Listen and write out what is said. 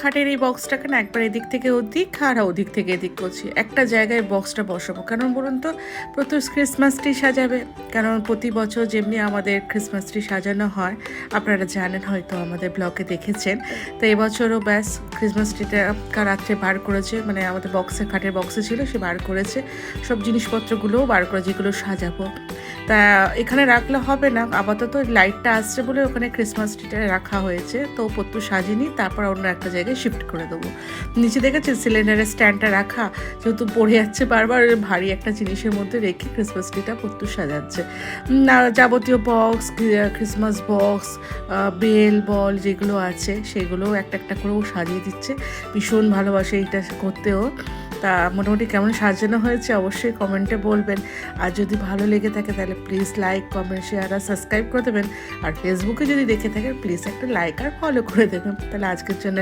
খাটের এই বক্সটাকে না একবার এদিক থেকে ওদিক আর ওদিক থেকে এদিক করছি, একটা জায়গায় বক্সটা বসাবো। কারণ বলুন তো, প্রত্যেক ক্রিসমাস ট্রি সাজাবে, কারণ প্রতি বছর যেমনি আমাদের ক্রিসমাস ট্রি সাজানো হয় আপনারা জানেন, হয়তো আমাদের ব্লগে দেখেছেন। তো এবছরও ব্যাস ক্রিসমাস ট্রিটা রাত্রে বার করেছে, মানে আমাদের বক্সে, খাটের বক্সে ছিল, সে বার করেছে সব জিনিসপত্রগুলোও বার করে, যেগুলো সাজাবো। তা এখানে রাখলে হবে না, আপাতত লাইটটা আসছে বলে ওখানে ক্রিসমাস ট্রিটা রাখা হয়েছে, তো পত্তু সাজিনি, তারপর অন্য একটা জায়গায় শিফট করে দেবো। নিচে দেখেছেন সিলিন্ডারের স্ট্যান্ডটা রাখা, যেহেতু পড়ে যাচ্ছে বারবার, ভারী একটা জিনিসের মধ্যে রেখে ক্রিসমাস ট্রিটা পত্তু সাজাচ্ছে। যাবতীয় বক্স, ক্রিসমাস বক্স, বেল বল যেগুলো আছে সেগুলোও একটা একটা করেও সাজিয়ে দিচ্ছে। ভীষণ ভালোবাসে এইটা করতেও। তা মোটামুটি কেমন সাজানো হয়েছে অবশ্যই কমেন্টে বলবেন। আর যদি ভালো লেগে থাকে তাহলে প্লিজ লাইক, কমেন্ট, শেয়ার আর সাবস্ক্রাইব করে দেবেন। আর ফেসবুকে যদি দেখে থাকেন প্লিজ একটা লাইক আর ফলো করে দেবেন। তাহলে আজকের জন্য